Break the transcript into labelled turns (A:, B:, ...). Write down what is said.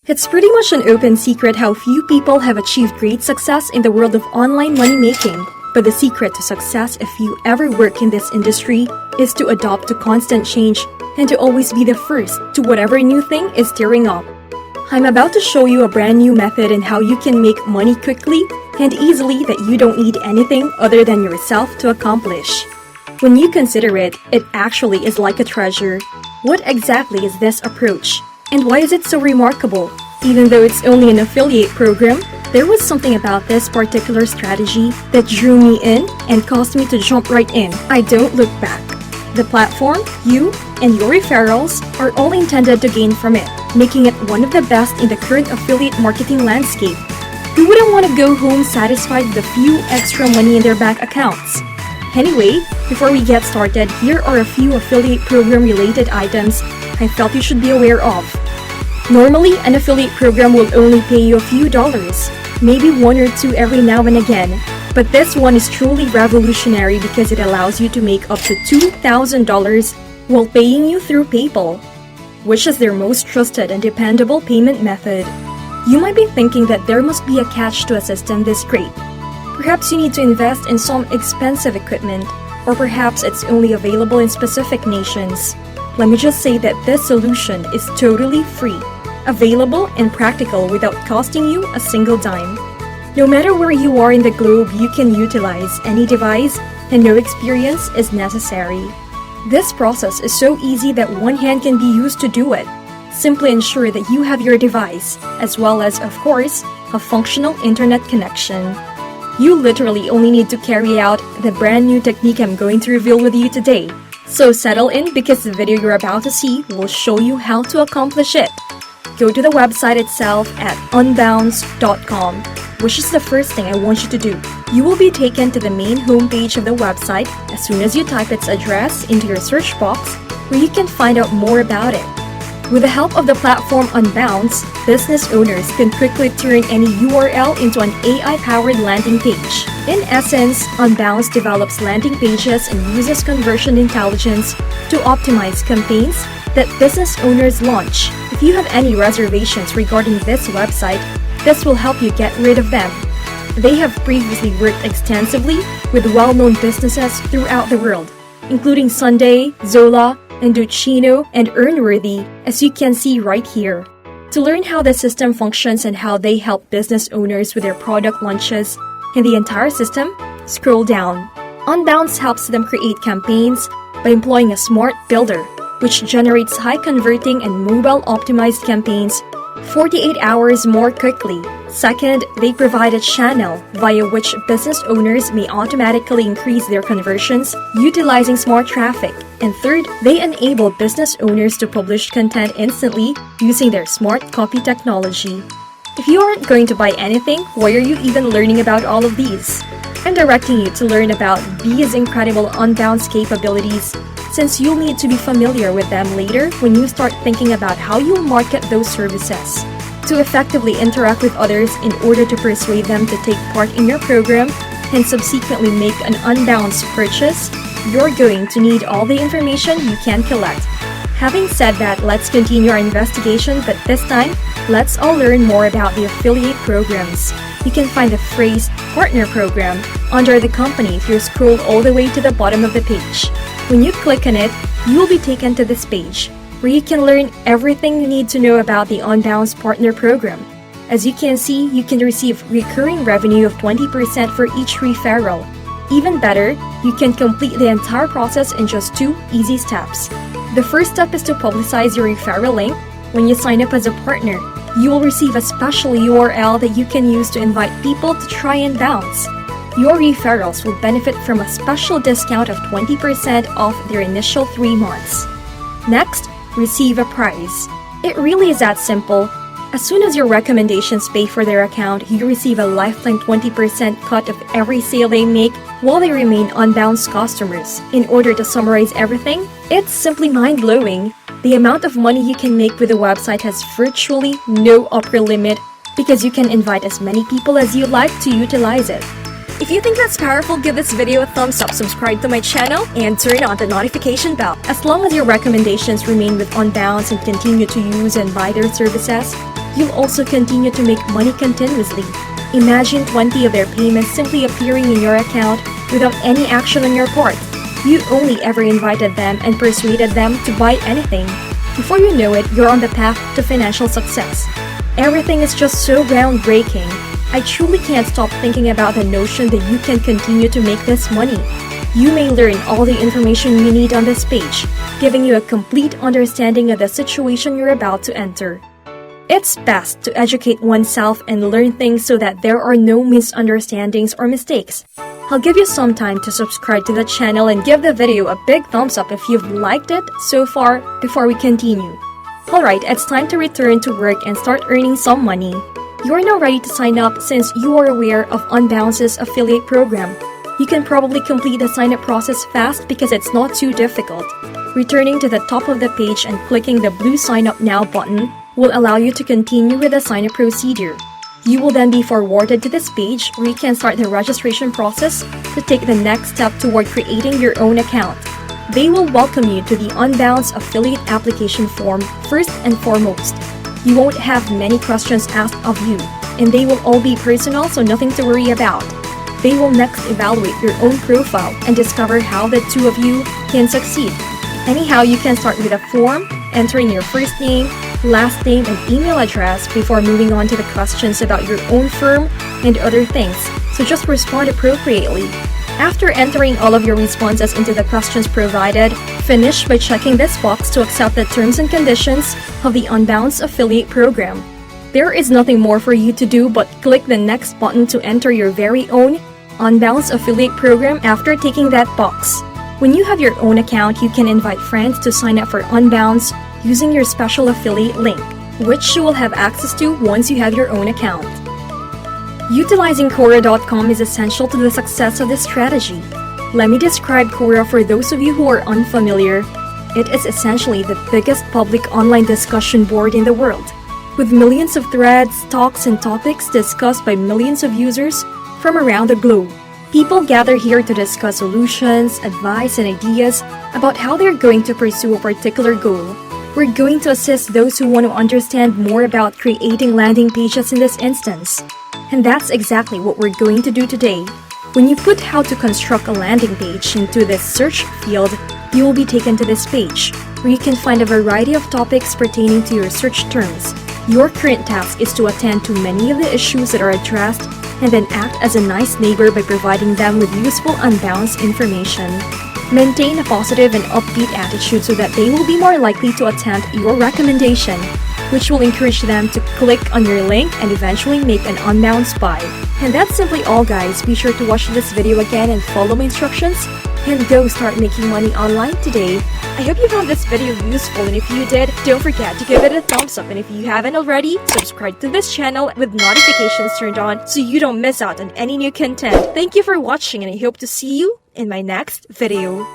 A: It's pretty much an open secret how few people have achieved great success in the world of online money making. But the secret to success, if you ever work in this industry, is to adopt to constant change and to always be the first to whatever new thing is stirring up. I'm about to show you a brand new method in how you can make money quickly and easily that you don't need anything other than yourself to accomplish. When you consider it, it actually is like a treasure. What exactly is this approach? And why is it so remarkable? Even though it's only an affiliate program, there was something about this particular strategy that drew me in and caused me to jump right in. I don't look back. The platform, you, and your referrals are all intended to gain from it, making it one of the best in the current affiliate marketing landscape. Who wouldn't want to go home satisfied with a few extra money in their bank accounts? Anyway, before we get started, here are a few affiliate program related items I felt you should be aware of. Normally, an affiliate program will only pay you a few dollars, maybe one or two every now and again. But this one is truly revolutionary because it allows you to make up to $2,000 while paying you through PayPal, which is their most trusted and dependable payment method. You might be thinking that there must be a catch to a system this great. Perhaps you need to invest in some expensive equipment, or perhaps it's only available in specific nations. Let me just say that this solution is totally free, available and practical without costing you a single dime. No matter where you are in the globe, you can utilize any device and no experience is necessary. This process is so easy that one hand can be used to do it. Simply ensure that you have your device, as well as, of course, a functional internet connection. You literally only need to carry out the brand new technique I'm going to reveal with you today. So settle in because the video you're about to see will show you how to accomplish it. Go to the website itself at unbounce.com, which is the first thing I want you to do. You will be taken to the main homepage of the website as soon as you type its address into your search box, where you can find out more about it. With the help of the platform Unbounce, business owners can quickly turn any URL into an AI-powered landing page. In essence, Unbounce develops landing pages and uses conversion intelligence to optimize campaigns that business owners launch. If you have any reservations regarding this website, this will help you get rid of them. They have previously worked extensively with well-known businesses throughout the world, including Sunday, Zola, Indochino, and Earnworthy, as you can see right here. To learn how the system functions and how they help business owners with their product launches and the entire system, scroll down. Unbounce helps them create campaigns by employing a smart builder, which generates high-converting and mobile-optimized campaigns 48 hours more quickly. Second, they provide a channel via which business owners may automatically increase their conversions utilizing smart traffic. And third, they enable business owners to publish content instantly using their smart copy technology. If you aren't going to buy anything, why are you even learning about all of these? I'm directing you to learn about these incredible Unbounce capabilities, since you'll need to be familiar with them later when you start thinking about how you'll market those services. To effectively interact with others in order to persuade them to take part in your program and subsequently make an Unbounce purchase, you're going to need all the information you can collect. Having said that, let's continue our investigation, but this time, let's all learn more about the affiliate programs. You can find the phrase Partner Program under the company if you scroll all the way to the bottom of the page. When you click on it, you will be taken to this page, where you can learn everything you need to know about the Unbounce Partner Program. As you can see, you can receive recurring revenue of 20% for each referral. Even better, you can complete the entire process in just 2 easy steps. The first step is to publicize your referral link. When you sign up as a partner, you will receive a special URL that you can use to invite people to try Unbounce. Your referrals will benefit from a special discount of 20% off their initial 3 months. Next, receive a prize. It really is that simple. As soon as your recommendations pay for their account, you receive a lifetime 20% cut of every sale they make while they remain Unbounce customers. In order to summarize everything, it's simply mind-blowing. The amount of money you can make with the website has virtually no upper limit because you can invite as many people as you like to utilize it. If you think that's powerful, give this video a thumbs up, subscribe to my channel, and turn on the notification bell. As long as your recommendations remain with Unbounce and continue to use and buy their services, You'll also continue to make money continuously. Imagine 20 of their payments simply appearing in your account without any action on your part. You only ever invited them and persuaded them to buy anything. Before you know it, you're on the path to financial success. Everything is just so groundbreaking. I truly can't stop thinking about the notion that you can continue to make this money. You may learn all the information you need on this page, giving you a complete understanding of the situation you're about to enter. It's best to educate oneself and learn things so that there are no misunderstandings or mistakes. I'll give you some time to subscribe to the channel and give the video a big thumbs up if you've liked it so far before we continue. Alright, it's time to return to work and start earning some money. You are now ready to sign up since you are aware of Unbounce's affiliate program. You can probably complete the sign-up process fast because it's not too difficult. Returning to the top of the page and clicking the blue Sign Up Now button will allow you to continue with the sign-up procedure. You will then be forwarded to this page where you can start the registration process to take the next step toward creating your own account. They will welcome you to the Unbounce affiliate application form first and foremost. You won't have many questions asked of you, and they will all be personal, so nothing to worry about. They will next evaluate your own profile and discover how the two of you can succeed. Anyhow, you can start with a form, entering your first name, last name, and email address before moving on to the questions about your own firm and other things, so just respond appropriately. After entering all of your responses into the questions provided, finish by checking this box to accept the terms and conditions of the Unbounce affiliate program. There is nothing more for you to do but click the next button to enter your very own Unbounce affiliate program after taking that box. When you have your own account, you can invite friends to sign up for Unbounce using your special affiliate link, which you will have access to once you have your own account. Utilizing Quora.com is essential to the success of this strategy. Let me describe Quora for those of you who are unfamiliar. It is essentially the biggest public online discussion board in the world, with millions of threads, talks, and topics discussed by millions of users from around the globe. People gather here to discuss solutions, advice, and ideas about how they're going to pursue a particular goal. We're going to assist those who want to understand more about creating landing pages in this instance. And that's exactly what we're going to do today. When you put how to construct a landing page into this search field, you will be taken to this page, where you can find a variety of topics pertaining to your search terms. Your current task is to attend to many of the issues that are addressed and then act as a nice neighbor by providing them with useful Unbounce information. Maintain a positive and upbeat attitude so that they will be more likely to attempt your recommendation, which will encourage them to click on your link and eventually make an Unbounce buy. And that's simply all, guys. Be sure to watch this video again and follow my instructions and go start making money online today. I hope you found this video useful, and if you did, don't forget to give it a thumbs up, and if you haven't already, subscribe to this channel with notifications turned on so you don't miss out on any new content. Thank you for watching, and I hope to see you in my next video.